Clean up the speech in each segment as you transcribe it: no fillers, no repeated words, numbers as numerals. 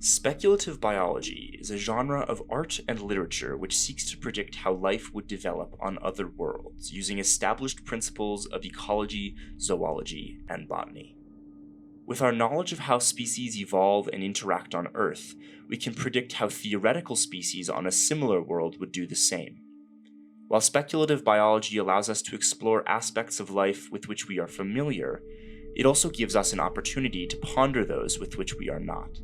Speculative biology is a genre of art and literature which seeks to predict how life would develop on other worlds using established principles of ecology, zoology, and botany. With our knowledge of how species evolve and interact on Earth, we can predict how theoretical species on a similar world would do the same. While speculative biology allows us to explore aspects of life with which we are familiar, it also gives us an opportunity to ponder those with which we are not.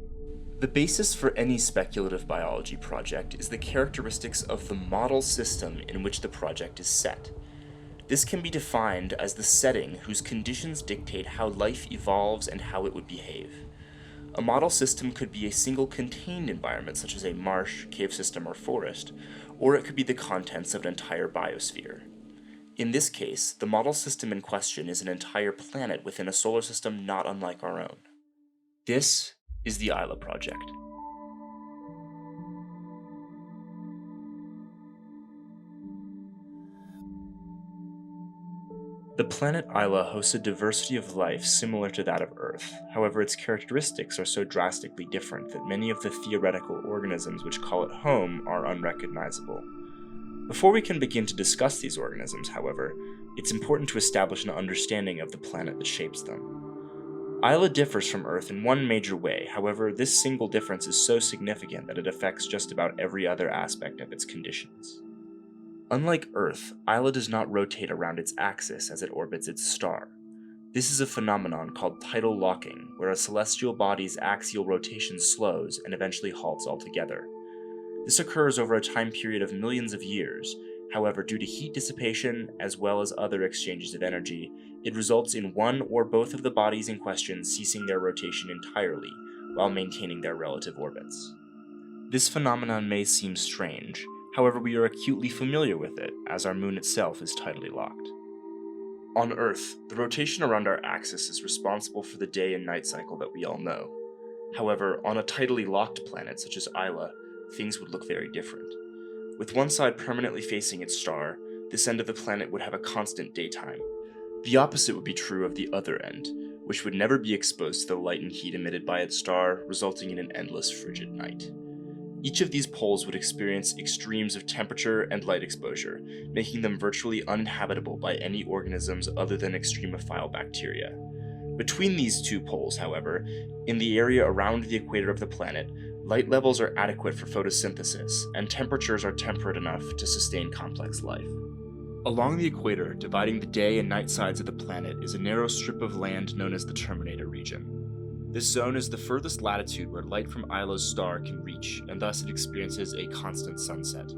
The basis for any speculative biology project is the characteristics of the model system in which the project is set. This can be defined as the setting whose conditions dictate how life evolves and how it would behave. A model system could be a single contained environment such as a marsh, cave system, or forest, or it could be the contents of an entire biosphere. In this case, the model system in question is an entire planet within a solar system not unlike our own. This is the Isla project. The planet Isla hosts a diversity of life similar to that of Earth. However, its characteristics are so drastically different that many of the theoretical organisms which call it home are unrecognizable. Before we can begin to discuss these organisms, however, it's important to establish an understanding of the planet that shapes them. Isla differs from Earth in one major way, however, this single difference is so significant that it affects just about every other aspect of its conditions. Unlike Earth, Isla does not rotate around its axis as it orbits its star. This is a phenomenon called tidal locking, where a celestial body's axial rotation slows and eventually halts altogether. This occurs over a time period of millions of years. However, due to heat dissipation, as well as other exchanges of energy, it results in one or both of the bodies in question ceasing their rotation entirely, while maintaining their relative orbits. This phenomenon may seem strange, however we are acutely familiar with it, as our moon itself is tidally locked. On Earth, the rotation around our axis is responsible for the day and night cycle that we all know. However, on a tidally locked planet such as Isla, things would look very different. With one side permanently facing its star, this end of the planet would have a constant daytime. The opposite would be true of the other end, which would never be exposed to the light and heat emitted by its star, resulting in an endless frigid night. Each of these poles would experience extremes of temperature and light exposure, making them virtually uninhabitable by any organisms other than extremophile bacteria. Between these two poles, however, in the area around the equator of the planet, light levels are adequate for photosynthesis, and temperatures are temperate enough to sustain complex life. Along the equator, dividing the day and night sides of the planet, is a narrow strip of land known as the Terminator region. This zone is the furthest latitude where light from Isla's star can reach, and thus it experiences a constant sunset.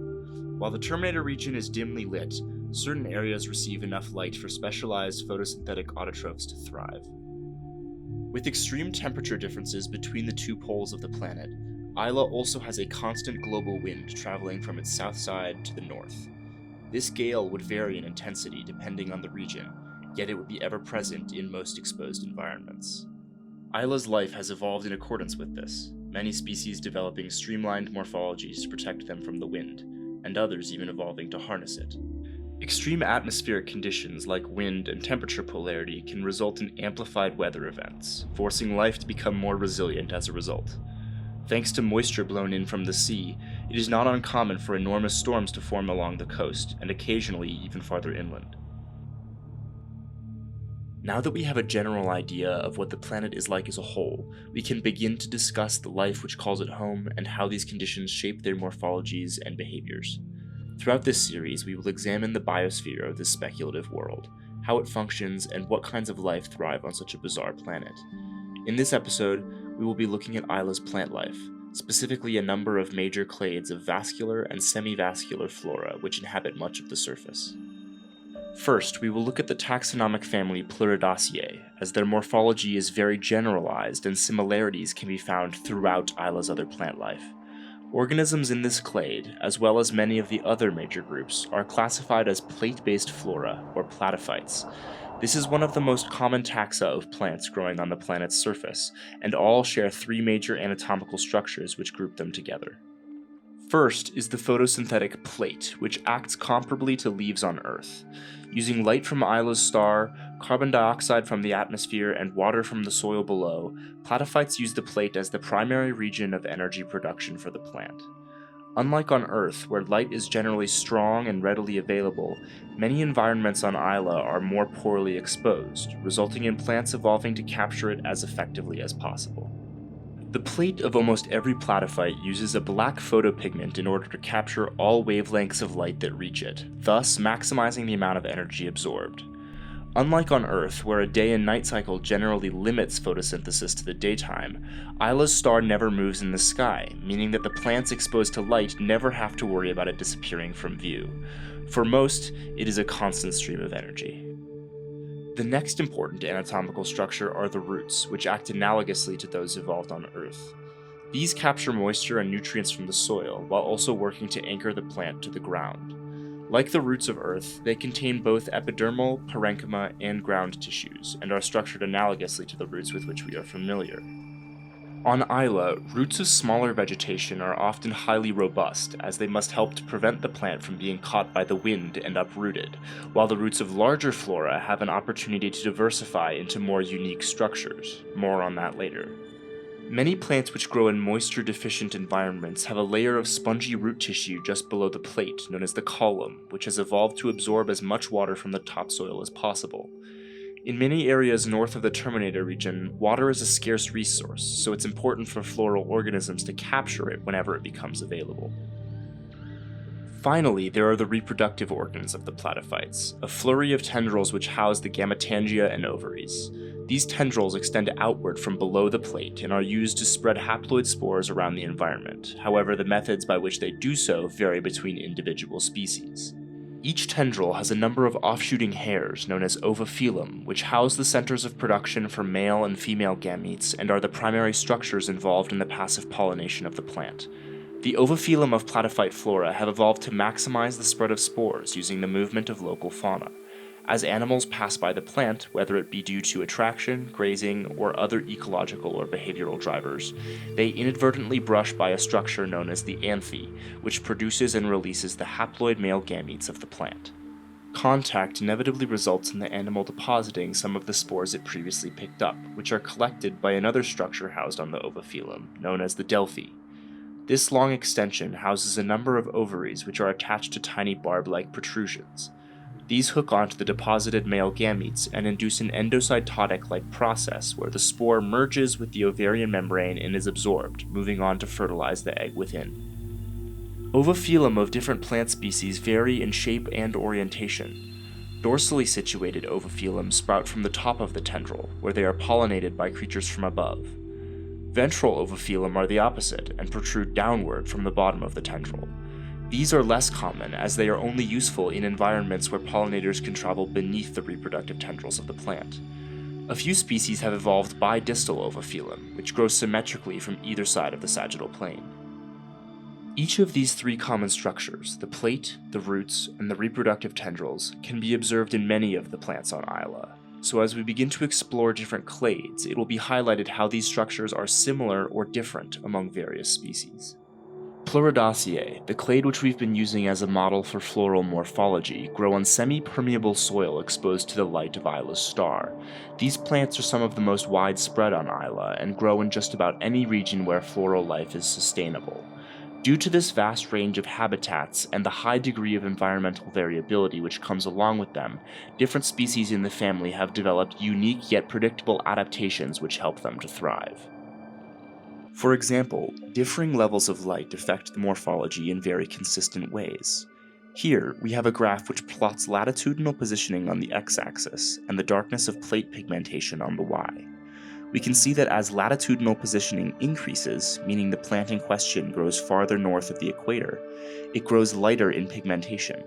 While the Terminator region is dimly lit, certain areas receive enough light for specialized photosynthetic autotrophs to thrive. With extreme temperature differences between the two poles of the planet, Isla also has a constant global wind traveling from its south side to the north. This gale would vary in intensity depending on the region, yet it would be ever present in most exposed environments. Isla's life has evolved in accordance with this, many species developing streamlined morphologies to protect them from the wind, and others even evolving to harness it. Extreme atmospheric conditions like wind and temperature polarity can result in amplified weather events, forcing life to become more resilient as a result. Thanks to moisture blown in from the sea, it is not uncommon for enormous storms to form along the coast, and occasionally even farther inland. Now that we have a general idea of what the planet is like as a whole, we can begin to discuss the life which calls it home and how these conditions shape their morphologies and behaviors. Throughout this series, we will examine the biosphere of this speculative world, how it functions, and what kinds of life thrive on such a bizarre planet. In this episode, we will be looking at Isla's plant life, specifically a number of major clades of vascular and semivascular flora which inhabit much of the surface. First, we will look at the taxonomic family Pleurodaceae, as their morphology is very generalized and similarities can be found throughout Isla's other plant life. Organisms in this clade, as well as many of the other major groups, are classified as plate-based flora, or platophytes. This is one of the most common taxa of plants growing on the planet's surface, and all share three major anatomical structures which group them together. First is the photosynthetic plate, which acts comparably to leaves on Earth. Using light from Isla's star, carbon dioxide from the atmosphere, and water from the soil below, platophytes use the plate as the primary region of energy production for the plant. Unlike on Earth, where light is generally strong and readily available, many environments on Isla are more poorly exposed, resulting in plants evolving to capture it as effectively as possible. The plate of almost every platophyte uses a black photopigment in order to capture all wavelengths of light that reach it, thus maximizing the amount of energy absorbed. Unlike on Earth, where a day and night cycle generally limits photosynthesis to the daytime, Isla's star never moves in the sky, meaning that the plants exposed to light never have to worry about it disappearing from view. For most, it is a constant stream of energy. The next important anatomical structure are the roots, which act analogously to those evolved on Earth. These capture moisture and nutrients from the soil, while also working to anchor the plant to the ground. Like the roots of Earth, they contain both epidermal, parenchyma, and ground tissues, and are structured analogously to the roots with which we are familiar. On Isla, roots of smaller vegetation are often highly robust, as they must help to prevent the plant from being caught by the wind and uprooted, while the roots of larger flora have an opportunity to diversify into more unique structures. More on that later. Many plants which grow in moisture-deficient environments have a layer of spongy root tissue just below the plate, known as the column, which has evolved to absorb as much water from the topsoil as possible. In many areas north of the Terminator region, water is a scarce resource, so it's important for floral organisms to capture it whenever it becomes available. Finally, there are the reproductive organs of the platophytes, a flurry of tendrils which house the gametangia and ovaries. These tendrils extend outward from below the plate and are used to spread haploid spores around the environment. However, the methods by which they do so vary between individual species. Each tendril has a number of offshooting hairs known as ovophilum, which house the centers of production for male and female gametes and are the primary structures involved in the passive pollination of the plant. The ovophilum of platophyte flora have evolved to maximize the spread of spores using the movement of local fauna. As animals pass by the plant, whether it be due to attraction, grazing, or other ecological or behavioral drivers, they inadvertently brush by a structure known as the anthy, which produces and releases the haploid male gametes of the plant. Contact inevitably results in the animal depositing some of the spores it previously picked up, which are collected by another structure housed on the ovophilum, known as the delphi. This long extension houses a number of ovaries which are attached to tiny barb-like protrusions. These hook onto the deposited male gametes and induce an endocytotic-like process where the spore merges with the ovarian membrane and is absorbed, moving on to fertilize the egg within. Ovophilum of different plant species vary in shape and orientation. Dorsally situated ovophilum sprout from the top of the tendril, where they are pollinated by creatures from above. Ventral ovophilum are the opposite and protrude downward from the bottom of the tendril. These are less common, as they are only useful in environments where pollinators can travel beneath the reproductive tendrils of the plant. A few species have evolved bidistal ovophilum, which grows symmetrically from either side of the sagittal plane. Each of these three common structures, the plate, the roots, and the reproductive tendrils, can be observed in many of the plants on Isla. So as we begin to explore different clades, it will be highlighted how these structures are similar or different among various species. Polynephthy, the clade which we've been using as a model for floral morphology, grow on semi-permeable soil exposed to the light of Isla's star. These plants are some of the most widespread on Isla and grow in just about any region where floral life is sustainable. Due to this vast range of habitats and the high degree of environmental variability which comes along with them, different species in the family have developed unique yet predictable adaptations which help them to thrive. For example, differing levels of light affect the morphology in very consistent ways. Here, we have a graph which plots latitudinal positioning on the x-axis and the darkness of plate pigmentation on the y. We can see that as latitudinal positioning increases, meaning the plant in question grows farther north of the equator, it grows lighter in pigmentation.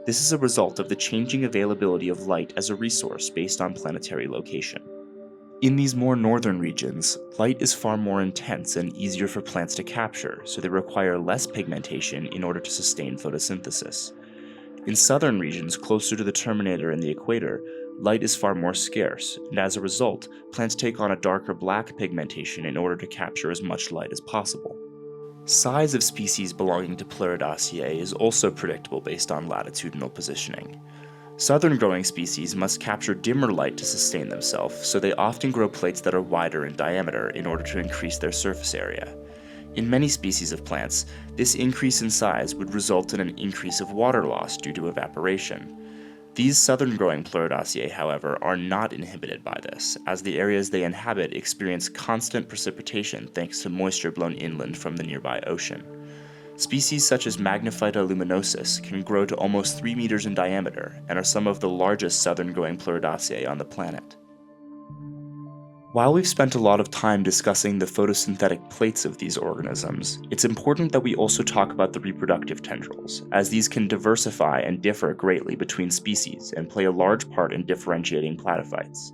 This is a result of the changing availability of light as a resource based on planetary location. In these more northern regions, light is far more intense and easier for plants to capture, so they require less pigmentation in order to sustain photosynthesis. In southern regions closer to the terminator and the equator, light is far more scarce, and as a result, plants take on a darker black pigmentation in order to capture as much light as possible. Size of species belonging to Polynephthy is also predictable based on latitudinal positioning. Southern growing species must capture dimmer light to sustain themselves, so they often grow plates that are wider in diameter in order to increase their surface area. In many species of plants, this increase in size would result in an increase of water loss due to evaporation. These southern-growing Pleurodaceae, however, are not inhibited by this, as the areas they inhabit experience constant precipitation thanks to moisture blown inland from the nearby ocean. Species such as Magnophyta luminosus can grow to almost 3 meters in diameter and are some of the largest southern-growing Pleurodaceae on the planet. While we've spent a lot of time discussing the photosynthetic plates of these organisms, it's important that we also talk about the reproductive tendrils, as these can diversify and differ greatly between species and play a large part in differentiating platyphytes.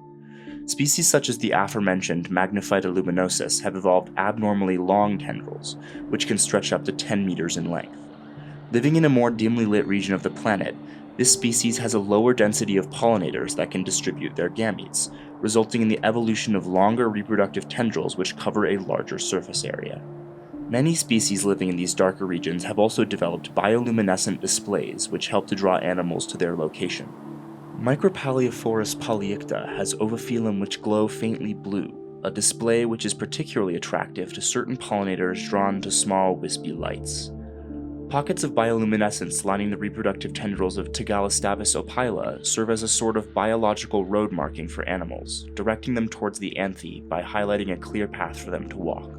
Species such as the aforementioned Magnophyta luminosus have evolved abnormally long tendrils, which can stretch up to 10 meters in length. Living in a more dimly lit region of the planet, this species has a lower density of pollinators that can distribute their gametes, resulting in the evolution of longer reproductive tendrils which cover a larger surface area. Many species living in these darker regions have also developed bioluminescent displays which help to draw animals to their location. Micropaliophorus polyicta has oviphilum which glow faintly blue, a display which is particularly attractive to certain pollinators drawn to small wispy lights. Pockets of bioluminescence lining the reproductive tendrils of Tigalistavis opila serve as a sort of biological road marking for animals, directing them towards the anthe by highlighting a clear path for them to walk.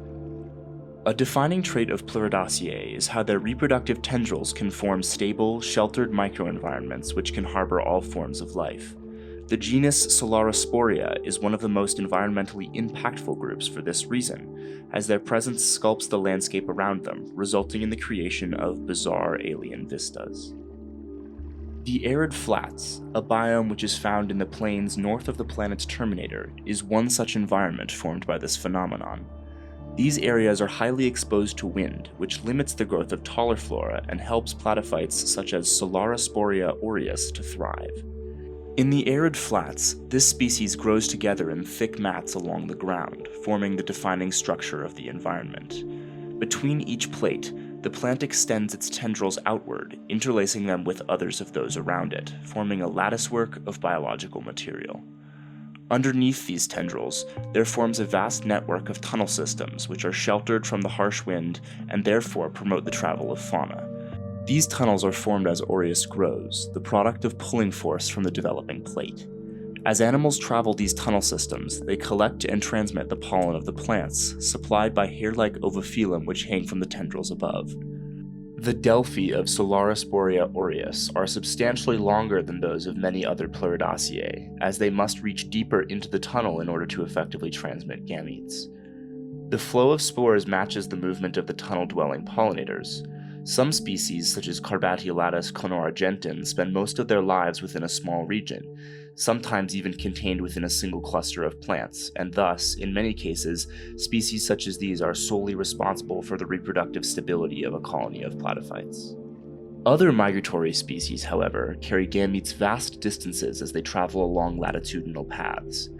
A defining trait of Pleurodaceae is how their reproductive tendrils can form stable, sheltered microenvironments which can harbor all forms of life. The genus Solarisporia is one of the most environmentally impactful groups for this reason, as their presence sculpts the landscape around them, resulting in the creation of bizarre alien vistas. The arid flats, a biome which is found in the plains north of the planet's terminator, is one such environment formed by this phenomenon. These areas are highly exposed to wind, which limits the growth of taller flora and helps platyphytes such as Solarisporia aureus to thrive. In the arid flats, this species grows together in thick mats along the ground, forming the defining structure of the environment. Between each plate, the plant extends its tendrils outward, interlacing them with others of those around it, forming a latticework of biological material. Underneath these tendrils, there forms a vast network of tunnel systems which are sheltered from the harsh wind and therefore promote the travel of fauna. These tunnels are formed as aureus grows, the product of pulling force from the developing plate. As animals travel these tunnel systems, they collect and transmit the pollen of the plants, supplied by hair-like oviphilum which hang from the tendrils above. The delphi of Solarisporia aureus are substantially longer than those of many other Pleurodaceae, as they must reach deeper into the tunnel in order to effectively transmit gametes. The flow of spores matches the movement of the tunnel-dwelling pollinators. Some species, such as Carbatiolatus conoargentin, spend most of their lives within a small region, sometimes even contained within a single cluster of plants, and thus, in many cases, species such as these are solely responsible for the reproductive stability of a colony of platyphytes. Other migratory species, however, carry gametes vast distances as they travel along latitudinal paths.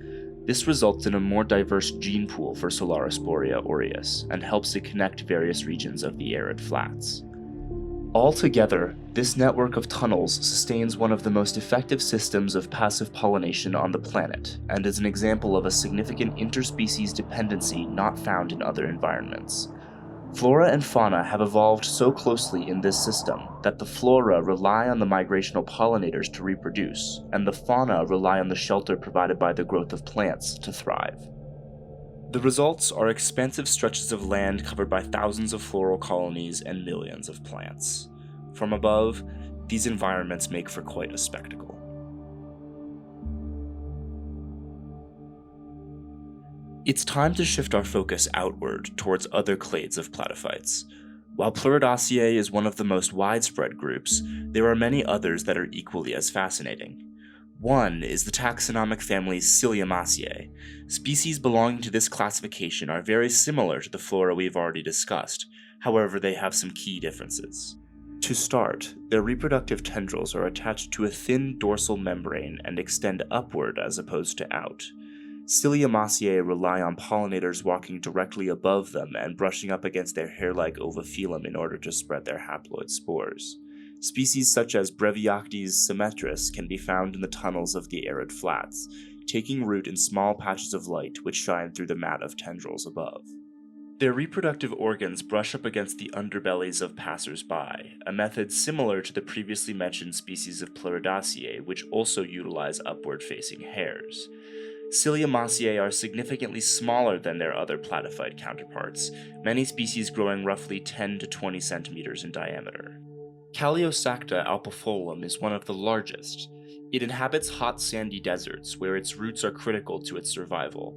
This results in a more diverse gene pool for Solarisporia aureus, and helps to connect various regions of the arid flats. Altogether, this network of tunnels sustains one of the most effective systems of passive pollination on the planet, and is an example of a significant interspecies dependency not found in other environments. Flora and fauna have evolved so closely in this system that the flora rely on the migrational pollinators to reproduce, and the fauna rely on the shelter provided by the growth of plants to thrive. The results are expansive stretches of land covered by thousands of floral colonies and millions of plants. From above, these environments make for quite a spectacle. It's time to shift our focus outward towards other clades of platyphytes. While Pleurodaceae is one of the most widespread groups, there are many others that are equally as fascinating. One is the taxonomic family Cilia. Species belonging to this classification are very similar to the flora we've already discussed, however they have some key differences. To start, their reproductive tendrils are attached to a thin dorsal membrane and extend upward as opposed to out. Cilia rely on pollinators walking directly above them and brushing up against their hair-like oviphilum in order to spread their haploid spores. Species such as Breviochtes symmetris can be found in the tunnels of the arid flats, taking root in small patches of light which shine through the mat of tendrils above. Their reproductive organs brush up against the underbellies of passers-by, a method similar to the previously mentioned species of Pleurodaceae, which also utilize upward-facing hairs. Cilia are significantly smaller than their other platyphyte counterparts, many species growing roughly 10 to 20 centimeters in diameter. Calliosacta alpifolum is one of the largest. It inhabits hot sandy deserts, where its roots are critical to its survival.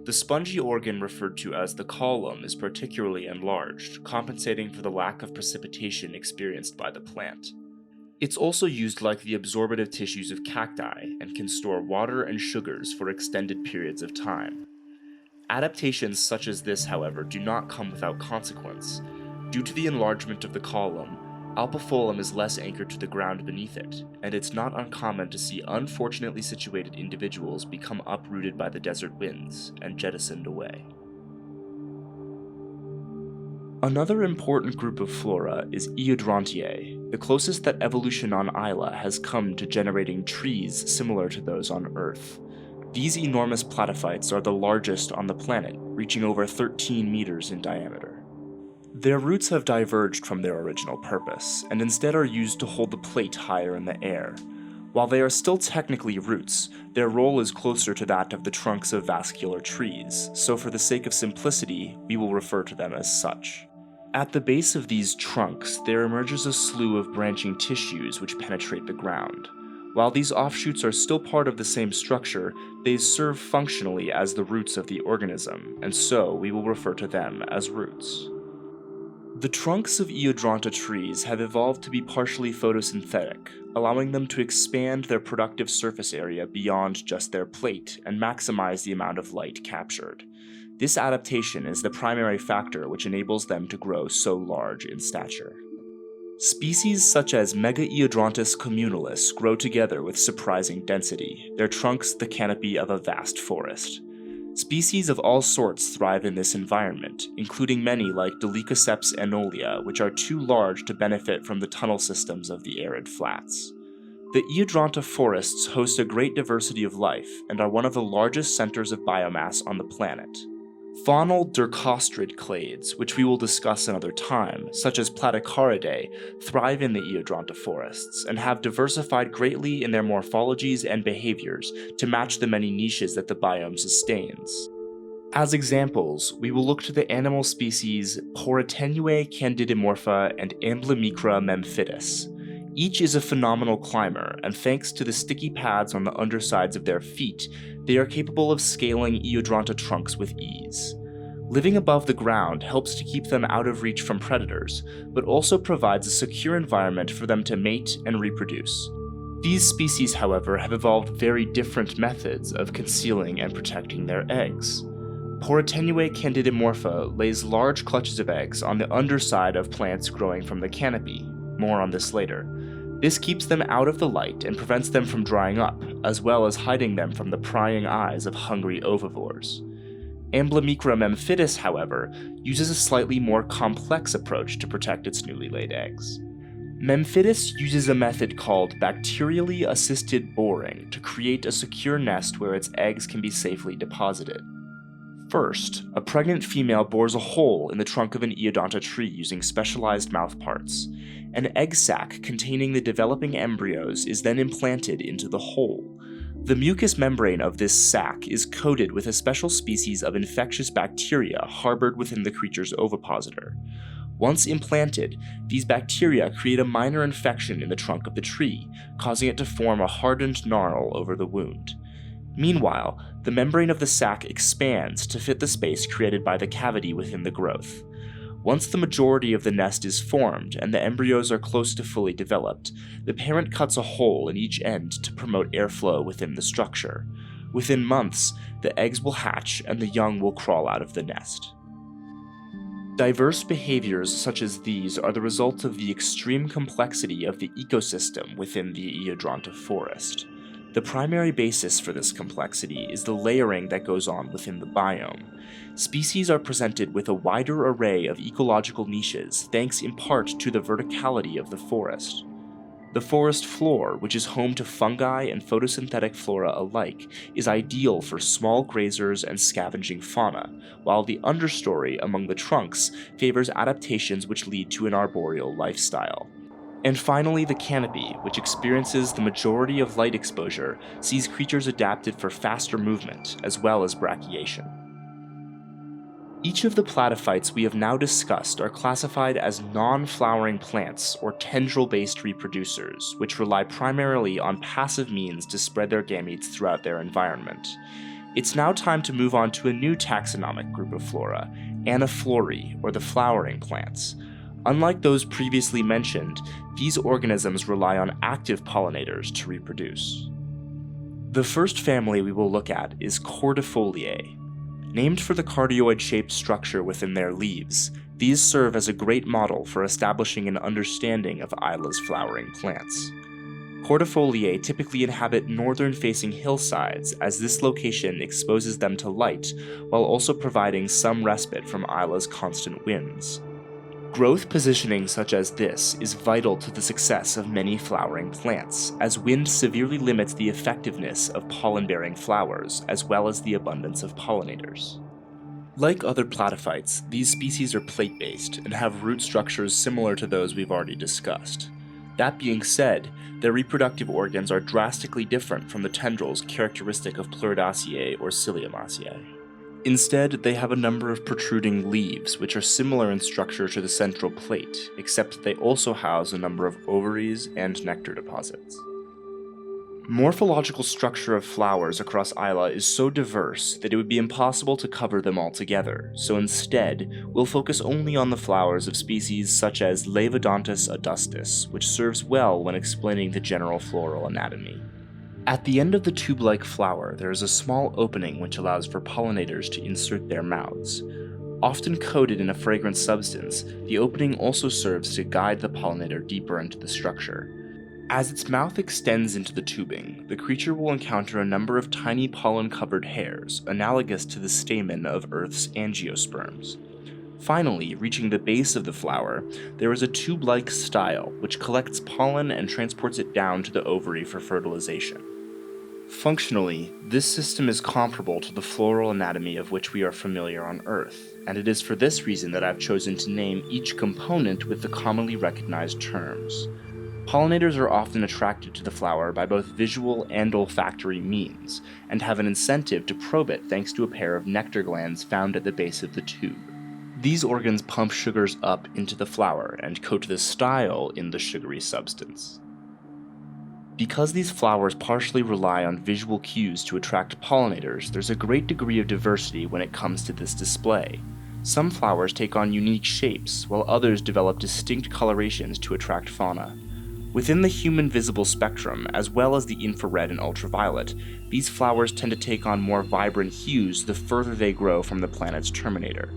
The spongy organ referred to as the column is particularly enlarged, compensating for the lack of precipitation experienced by the plant. It's also used like the absorptive tissues of cacti and can store water and sugars for extended periods of time. Adaptations such as this, however, do not come without consequence. Due to the enlargement of the column, alpifolum is less anchored to the ground beneath it, and it's not uncommon to see unfortunately situated individuals become uprooted by the desert winds and jettisoned away. Another important group of flora is Eodrantiae, the closest that evolution on Isla has come to generating trees similar to those on Earth. These enormous platyphytes are the largest on the planet, reaching over 13 meters in diameter. Their roots have diverged from their original purpose, and instead are used to hold the plate higher in the air. While they are still technically roots, their role is closer to that of the trunks of vascular trees, so for the sake of simplicity, we will refer to them as such. At the base of these trunks, there emerges a slew of branching tissues which penetrate the ground. While these offshoots are still part of the same structure, they serve functionally as the roots of the organism, and so we will refer to them as roots. The trunks of Eodranta trees have evolved to be partially photosynthetic, allowing them to expand their productive surface area beyond just their plate and maximize the amount of light captured. This adaptation is the primary factor which enables them to grow so large in stature. Species such as Megaeodrantus communalis grow together with surprising density, their trunks the canopy of a vast forest. Species of all sorts thrive in this environment, including many like Dolichoceps anolia, which are too large to benefit from the tunnel systems of the arid flats. The Eodranta forests host a great diversity of life and are one of the largest centers of biomass on the planet. Faunal Dercostrid clades, which we will discuss another time, such as Platycaridae, thrive in the Eodranta forests and have diversified greatly in their morphologies and behaviors to match the many niches that the biome sustains. As examples, we will look to the animal species Porotennue candidimorpha and Amblimicra memphitis. Each is a phenomenal climber, and thanks to the sticky pads on the undersides of their feet, they are capable of scaling Eodranta trunks with ease. Living above the ground helps to keep them out of reach from predators, but also provides a secure environment for them to mate and reproduce. These species, however, have evolved very different methods of concealing and protecting their eggs. Porotennue candidimorpha lays large clutches of eggs on the underside of plants growing from the canopy. More on this later. This keeps them out of the light and prevents them from drying up, as well as hiding them from the prying eyes of hungry ovivores. Amblimicra memphitis, however, uses a slightly more complex approach to protect its newly laid eggs. Memphitis uses a method called bacterially assisted boring to create a secure nest where its eggs can be safely deposited. First, a pregnant female bores a hole in the trunk of an Eodranta tree using specialized mouthparts. An egg sac containing the developing embryos is then implanted into the hole. The mucous membrane of this sac is coated with a special species of infectious bacteria harbored within the creature's ovipositor. Once implanted, these bacteria create a minor infection in the trunk of the tree, causing it to form a hardened gnarl over the wound. Meanwhile, the membrane of the sac expands to fit the space created by the cavity within the growth. Once the majority of the nest is formed and the embryos are close to fully developed, the parent cuts a hole in each end to promote airflow within the structure. Within months, the eggs will hatch and the young will crawl out of the nest. Diverse behaviors such as these are the result of the extreme complexity of the ecosystem within the Eodranta forest. The primary basis for this complexity is the layering that goes on within the biome. Species are presented with a wider array of ecological niches thanks in part to the verticality of the forest. The forest floor, which is home to fungi and photosynthetic flora alike, is ideal for small grazers and scavenging fauna, while the understory among the trunks favors adaptations which lead to an arboreal lifestyle. And finally, the canopy, which experiences the majority of light exposure, sees creatures adapted for faster movement, as well as brachiation. Each of the platophytes we have now discussed are classified as non-flowering plants or tendril-based reproducers, which rely primarily on passive means to spread their gametes throughout their environment. It's now time to move on to a new taxonomic group of flora, Anaphorae, or the flowering plants. Unlike those previously mentioned, these organisms rely on active pollinators to reproduce. The first family we will look at is Cordifoliae. Named for the cardioid-shaped structure within their leaves, these serve as a great model for establishing an understanding of Isla's flowering plants. Cordifoliae typically inhabit northern-facing hillsides, as this location exposes them to light, while also providing some respite from Isla's constant winds. Growth positioning such as this is vital to the success of many flowering plants, as wind severely limits the effectiveness of pollen-bearing flowers, as well as the abundance of pollinators. Like other platophytes, these species are plate-based and have root structures similar to those we've already discussed. That being said, their reproductive organs are drastically different from the tendrils characteristic of Pleurodaceae or Ciliamaceae. Instead, they have a number of protruding leaves, which are similar in structure to the central plate, except that they also house a number of ovaries and nectar deposits. Morphological structure of flowers across Isla is so diverse that it would be impossible to cover them all together, so instead, we'll focus only on the flowers of species such as Levodontis adustus, which serves well when explaining the general floral anatomy. At the end of the tube-like flower, there is a small opening which allows for pollinators to insert their mouths. Often coated in a fragrant substance, the opening also serves to guide the pollinator deeper into the structure. As its mouth extends into the tubing, the creature will encounter a number of tiny pollen-covered hairs, analogous to the stamen of Earth's angiosperms. Finally, reaching the base of the flower, there is a tube-like style which collects pollen and transports it down to the ovary for fertilization. Functionally, this system is comparable to the floral anatomy of which we are familiar on Earth, and it is for this reason that I've chosen to name each component with the commonly recognized terms. Pollinators are often attracted to the flower by both visual and olfactory means, and have an incentive to probe it thanks to a pair of nectar glands found at the base of the tube. These organs pump sugars up into the flower and coat the style in the sugary substance. Because these flowers partially rely on visual cues to attract pollinators, there's a great degree of diversity when it comes to this display. Some flowers take on unique shapes, while others develop distinct colorations to attract fauna. Within the human visible spectrum, as well as the infrared and ultraviolet, these flowers tend to take on more vibrant hues the further they grow from the planet's terminator.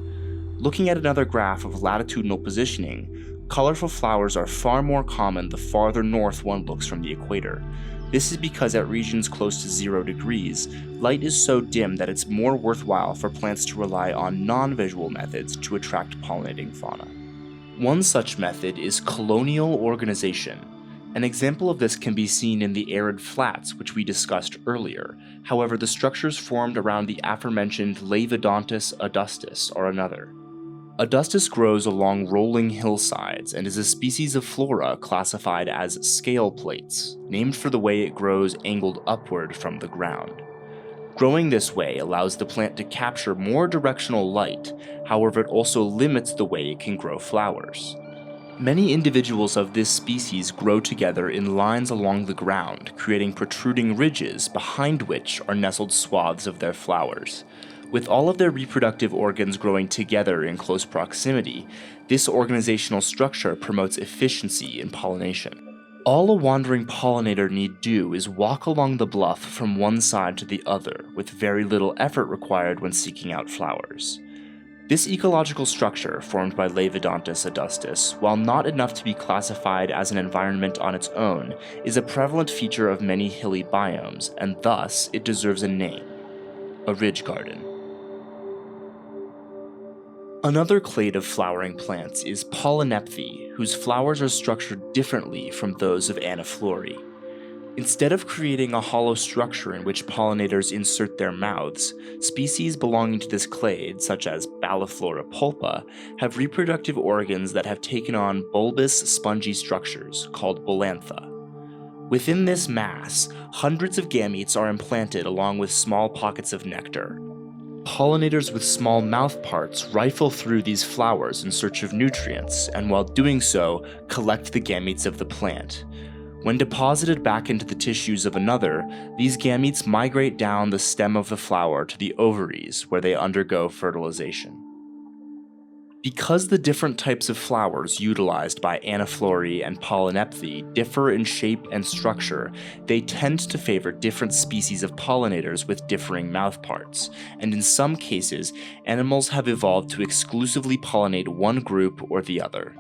Looking at another graph of latitudinal positioning, colorful flowers are far more common the farther north one looks from the equator. This is because at regions close to 0 degrees, light is so dim that it's more worthwhile for plants to rely on non-visual methods to attract pollinating fauna. One such method is colonial organization. An example of this can be seen in the arid flats, which we discussed earlier. However, the structures formed around the aforementioned Levodontis adustus are another. Adustus grows along rolling hillsides and is a species of flora classified as scale plates, named for the way it grows angled upward from the ground. Growing this way allows the plant to capture more directional light, however it also limits the way it can grow flowers. Many individuals of this species grow together in lines along the ground, creating protruding ridges behind which are nestled swaths of their flowers. With all of their reproductive organs growing together in close proximity, this organizational structure promotes efficiency in pollination. All a wandering pollinator need do is walk along the bluff from one side to the other, with very little effort required when seeking out flowers. This ecological structure, formed by Levodontis adustus, while not enough to be classified as an environment on its own, is a prevalent feature of many hilly biomes, and thus it deserves a name: a ridge garden. Another clade of flowering plants is Polynephthy, whose flowers are structured differently from those of Anaphlori. Instead of creating a hollow structure in which pollinators insert their mouths, species belonging to this clade, such as Balliflora pulpa, have reproductive organs that have taken on bulbous, spongy structures called bolantha. Within this mass, hundreds of gametes are implanted along with small pockets of nectar. Pollinators with small mouth parts rifle through these flowers in search of nutrients, and while doing so, collect the gametes of the plant. When deposited back into the tissues of another, these gametes migrate down the stem of the flower to the ovaries, where they undergo fertilization. Because the different types of flowers utilized by Anaphlori and Polynephthy differ in shape and structure, they tend to favor different species of pollinators with differing mouthparts, and in some cases, animals have evolved to exclusively pollinate one group or the other.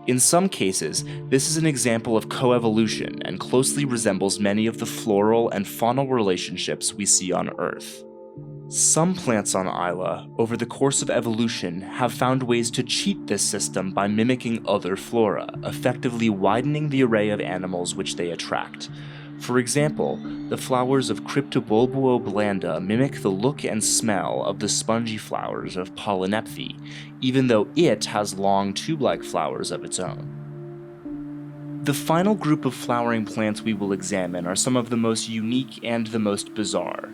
In some cases, this is an example of coevolution and closely resembles many of the floral and faunal relationships we see on Earth. Some plants on Isla, over the course of evolution, have found ways to cheat this system by mimicking other flora, effectively widening the array of animals which they attract. For example, the flowers of Cryptobulbo blanda mimic the look and smell of the spongy flowers of Polynephthy, even though it has long tube-like flowers of its own. The final group of flowering plants we will examine are some of the most unique and the most bizarre.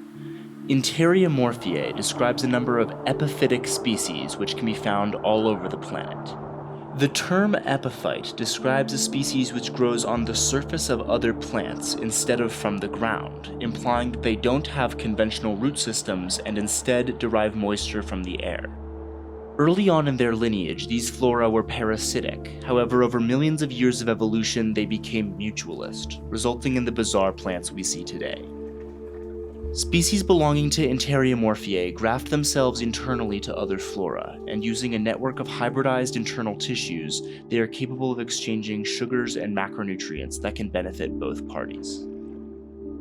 Interiomorphiae describes a number of epiphytic species which can be found all over the planet. The term epiphyte describes a species which grows on the surface of other plants instead of from the ground, implying that they don't have conventional root systems and instead derive moisture from the air. Early on in their lineage, these flora were parasitic. However, over millions of years of evolution, they became mutualist, resulting in the bizarre plants we see today. Species belonging to Interiomorphiae graft themselves internally to other flora, and using a network of hybridized internal tissues, they are capable of exchanging sugars and macronutrients that can benefit both parties.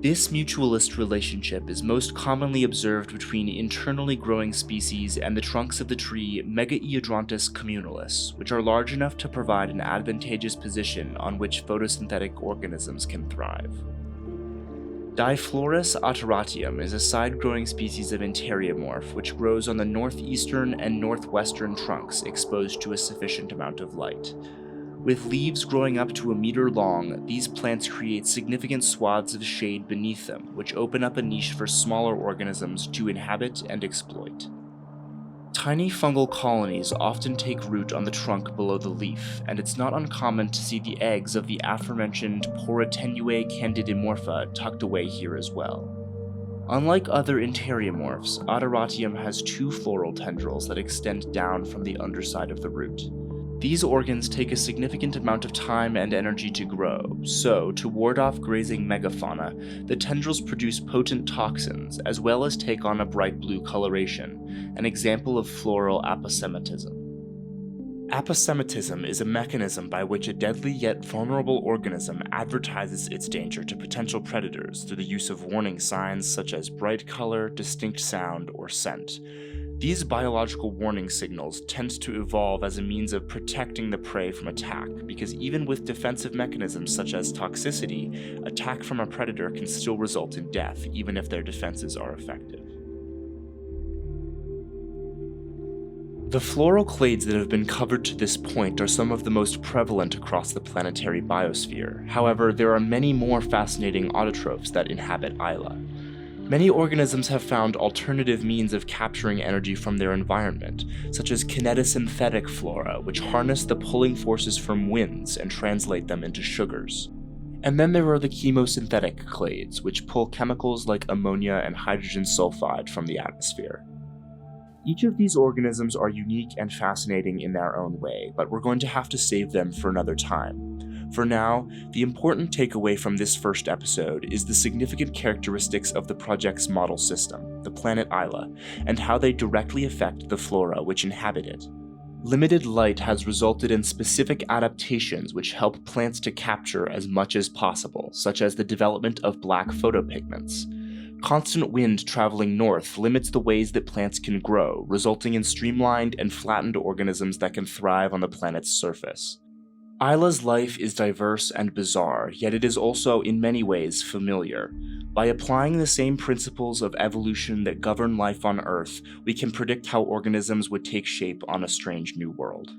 This mutualist relationship is most commonly observed between internally growing species and the trunks of the tree Eodrantus communalis, which are large enough to provide an advantageous position on which photosynthetic organisms can thrive. Diflorus autoratium is a side-growing species of Interiomorph which grows on the northeastern and northwestern trunks exposed to a sufficient amount of light. With leaves growing up to a meter long, these plants create significant swaths of shade beneath them, which open up a niche for smaller organisms to inhabit and exploit. Tiny fungal colonies often take root on the trunk below the leaf, and it's not uncommon to see the eggs of the aforementioned Porotennue candidimorpha tucked away here as well. Unlike other Interiomorphs, Autoratium has two floral tendrils that extend down from the underside of the root. These organs take a significant amount of time and energy to grow, so to ward off grazing megafauna, the tendrils produce potent toxins as well as take on a bright blue coloration, an example of floral aposematism. Aposematism is a mechanism by which a deadly yet vulnerable organism advertises its danger to potential predators through the use of warning signs such as bright color, distinct sound, or scent. These biological warning signals tend to evolve as a means of protecting the prey from attack, because even with defensive mechanisms such as toxicity, attack from a predator can still result in death, even if their defenses are effective. The floral clades that have been covered to this point are some of the most prevalent across the planetary biosphere. However, there are many more fascinating autotrophs that inhabit Isla. Many organisms have found alternative means of capturing energy from their environment, such as kinetosynthetic flora, which harness the pulling forces from winds and translate them into sugars. And then there are the chemosynthetic clades, which pull chemicals like ammonia and hydrogen sulfide from the atmosphere. Each of these organisms are unique and fascinating in their own way, but we're going to have to save them for another time. For now, the important takeaway from this first episode is the significant characteristics of the project's model system, the planet Isla, and how they directly affect the flora which inhabit it. Limited light has resulted in specific adaptations which help plants to capture as much as possible, such as the development of black photopigments. Constant wind traveling north limits the ways that plants can grow, resulting in streamlined and flattened organisms that can thrive on the planet's surface. Isla's life is diverse and bizarre, yet it is also in many ways familiar. By applying the same principles of evolution that govern life on Earth, we can predict how organisms would take shape on a strange new world.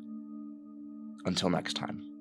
Until next time.